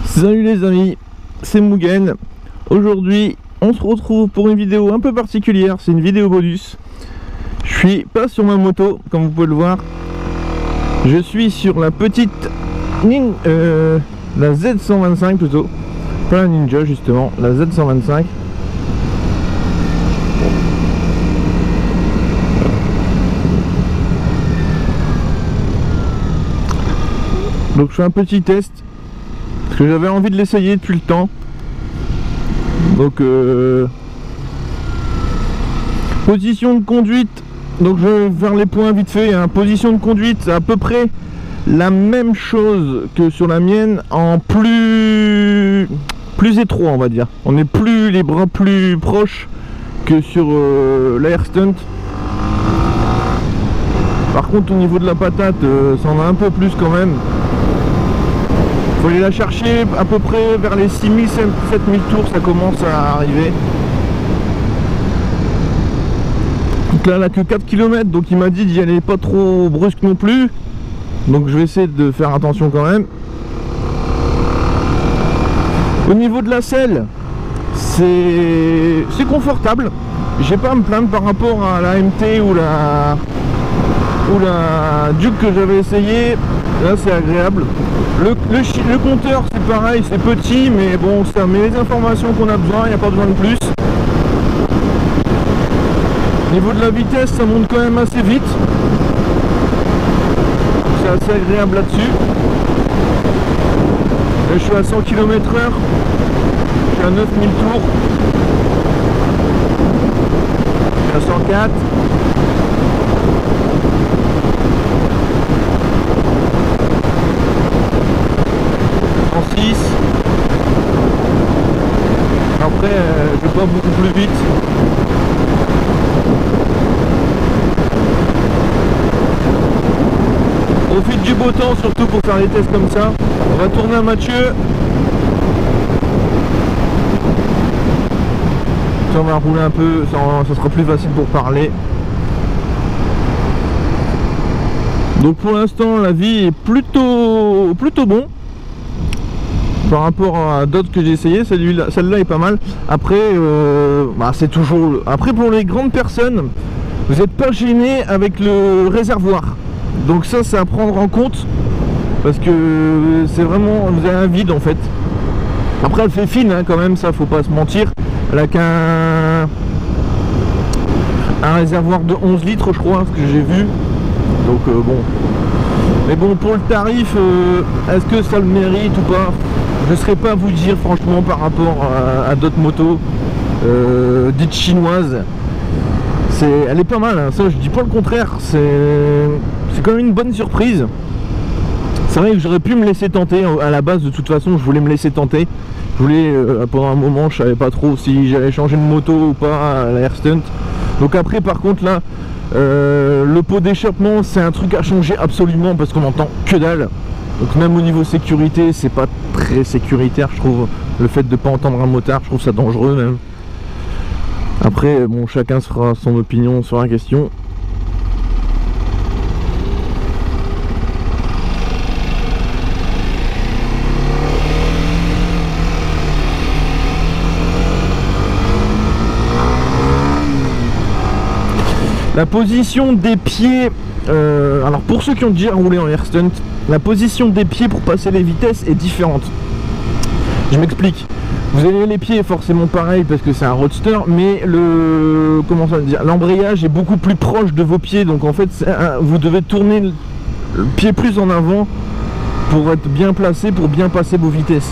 Salut les amis, c'est Mugen. Aujourd'hui on se retrouve pour une vidéo un peu particulière, c'est une vidéo bonus. Je suis pas sur ma moto comme vous pouvez le voir. Je suis sur la petite la Z125 plutôt. Pas la Ninja justement, la Z125. Donc je fais un petit test parce que j'avais envie de l'essayer depuis le temps. Donc position de conduite, donc je vais faire les points vite fait, hein. Position de conduite, c'est à peu près la même chose que sur la mienne, en plus étroit on va dire. On est plus les bras plus proches que sur l'Air Stunt. Par contre au niveau de la patate, ça en a un peu plus quand même. Faut aller la chercher à peu près vers les 6000, 7000 tours, ça commence à arriver. Donc là, elle a que 4 km, donc il m'a dit d'y aller pas trop brusque non plus. Donc je vais essayer de faire attention quand même. Au niveau de la selle, c'est confortable. J'ai pas à me plaindre par rapport à la MT ou la Duke que j'avais essayé. Là c'est agréable. Le compteur c'est pareil, c'est petit, mais bon, ça met les informations qu'on a besoin, il n'y a pas besoin de plus. Au niveau de la vitesse, ça monte quand même assez vite. C'est assez agréable là-dessus. Là, je suis à 100 km/h. Je suis à 9000 tours. Je suis à 104. Après, je vais pas beaucoup plus vite. Profite du beau temps surtout pour faire les tests comme ça. On va tourner à Mathieu. Ça, on va rouler un peu, ça sera plus facile pour parler. Donc pour l'instant la vie est plutôt bon par rapport à d'autres que j'ai essayé. Celle-là est pas mal. Après c'est toujours après, pour les grandes personnes, vous n'êtes pas gêné avec le réservoir, donc ça c'est à prendre en compte parce que c'est vraiment, vous avez un vide en fait. Après elle fait fine hein, quand même, ça faut pas se mentir. Elle a qu'un réservoir de 11 litres je crois, ce que j'ai vu. Donc bon, mais bon, pour le tarif, est-ce que ça le mérite ou pas? Je ne saurais pas vous dire franchement par rapport à d'autres motos dites chinoises. Elle est pas mal hein, ça je dis pas le contraire, c'est quand même une bonne surprise. C'est vrai que j'aurais pu me laisser tenter à la base, de toute façon je voulais me laisser tenter. Je voulais, pendant un moment je savais pas trop si j'allais changer de moto ou pas à la Air Stunt. Donc après par contre là, le pot d'échappement c'est un truc à changer absolument parce qu'on entend que dalle. Donc même au niveau sécurité c'est pas très sécuritaire je trouve. Le fait de pas entendre un motard, je trouve ça dangereux même. Après bon, chacun se fera son opinion sur la question. La position des pieds, alors pour ceux qui ont déjà roulé en Air Stunt, la position des pieds pour passer les vitesses est différente. Je m'explique. Vous avez les pieds forcément pareil parce que c'est un roadster, mais l'embrayage est beaucoup plus proche de vos pieds, donc en fait vous devez tourner le pied plus en avant pour être bien placé, pour bien passer vos vitesses.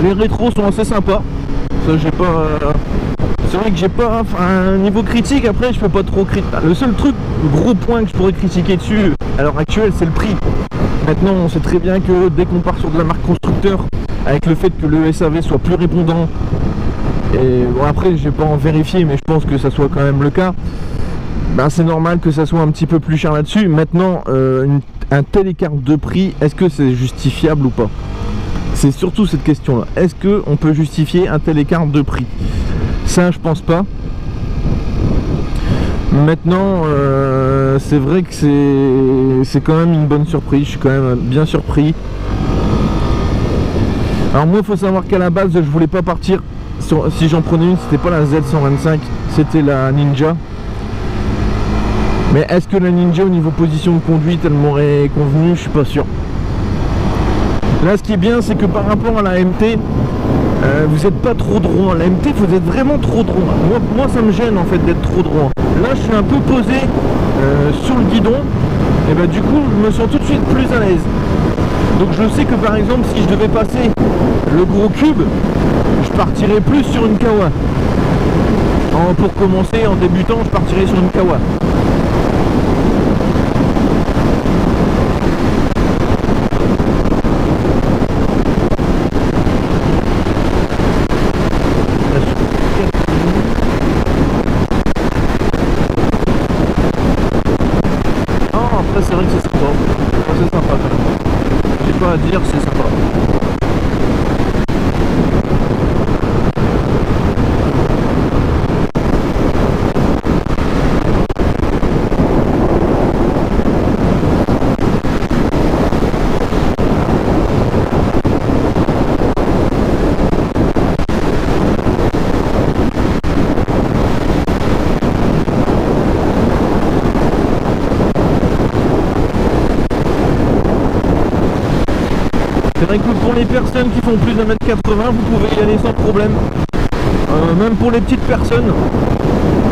Les rétros sont assez sympas. Ça j'ai pas. C'est vrai que j'ai pas un niveau critique. Après je peux pas trop critiquer. Le seul truc, le gros point que je pourrais critiquer dessus à l'heure actuelle, c'est le prix. Maintenant on sait très bien que dès qu'on part sur de la marque constructeur, avec le fait que le SAV soit plus répondant, et bon après j'ai pas en vérifié mais je pense que ça soit quand même le cas, ben, c'est normal que ça soit un petit peu plus cher là-dessus. Maintenant, un tel écart de prix, est-ce que c'est justifiable ou pas? C'est surtout cette question-là. Est-ce qu'on peut justifier un tel écart de prix? Ça, je pense pas. Maintenant, c'est vrai que c'est quand même une bonne surprise. Je suis quand même bien surpris. Alors moi, il faut savoir qu'à la base, je voulais pas partir sur, si j'en prenais une, c'était pas la Z125, c'était la Ninja. Mais est-ce que la Ninja au niveau position de conduite, elle m'aurait convenu? Je suis pas sûr. Là, ce qui est bien, c'est que par rapport à la MT, vous n'êtes pas trop droit. La MT, vous êtes vraiment trop droit. Moi, ça me gêne en fait d'être trop droit. Là, je suis un peu posé sur le guidon. Et ben du coup, je me sens tout de suite plus à l'aise. Donc je sais que par exemple, si je devais passer le gros cube, je partirais plus sur une Kawa. Pour commencer, en débutant, je partirais sur une Kawa. C'est vrai que c'est sympa, c'est sympa quand même. J'ai pas à dire, c'est sympa. C'est vrai que pour les personnes qui font plus d'un mètre 80, vous pouvez y aller sans problème. Même pour les petites personnes,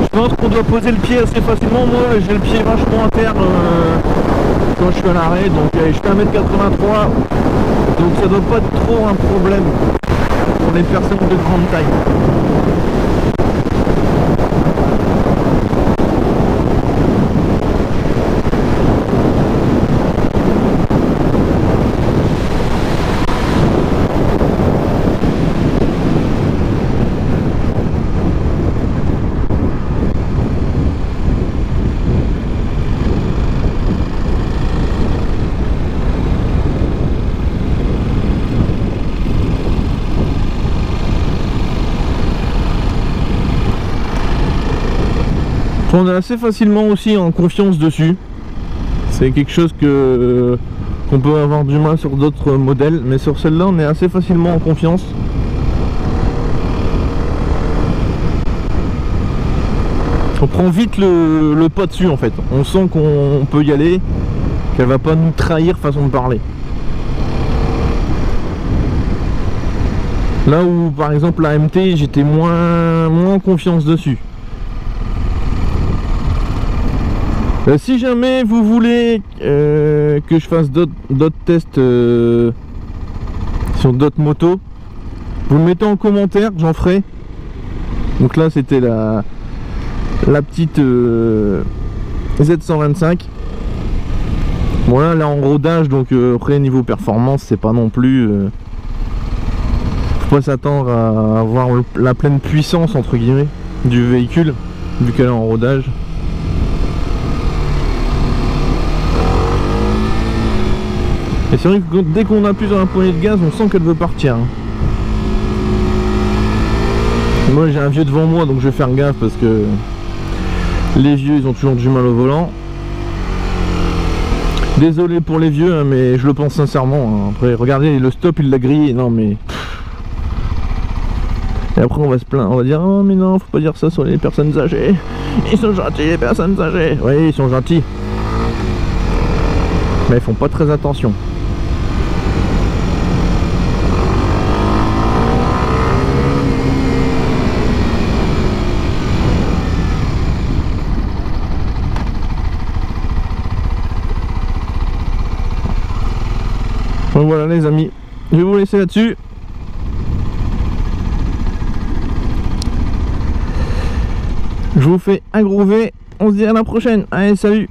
je pense qu'on doit poser le pied assez facilement. Moi, j'ai le pied vachement à terre quand je suis à l'arrêt, donc je fais 1m83, donc ça doit pas être trop un problème pour les personnes de grande taille. On est assez facilement aussi en confiance dessus. C'est quelque chose qu'on peut avoir du mal sur d'autres modèles, mais sur celle-là on est assez facilement en confiance. On prend vite le pas dessus en fait. On sent qu'on peut y aller, qu'elle va pas nous trahir façon de parler. Là où par exemple la MT j'étais moins en confiance dessus. Si jamais vous voulez que je fasse d'autres tests sur d'autres motos, vous le mettez en commentaire, j'en ferai. Donc là c'était la petite Z125. Voilà, là en rodage, donc après niveau performance c'est pas non plus faut pas s'attendre à avoir la pleine puissance entre guillemets du véhicule vu qu'elle est en rodage. Et c'est vrai que dès qu'on appuie sur la poignée de gaz, on sent qu'elle veut partir. Moi j'ai un vieux devant moi, donc je vais faire gaffe parce que les vieux ils ont toujours du mal au volant. Désolé pour les vieux, hein, mais je le pense sincèrement. Hein. Après, regardez, le stop il l'a grillé. Non mais... Et après on va se plaindre, on va dire oh mais non, faut pas dire ça sur les personnes âgées. Ils sont gentils les personnes âgées. Oui, ils sont gentils. Mais ils font pas très attention. Donc voilà les amis, je vais vous laisser là-dessus. Je vous fais un gros V, on se dit à la prochaine. Allez, salut!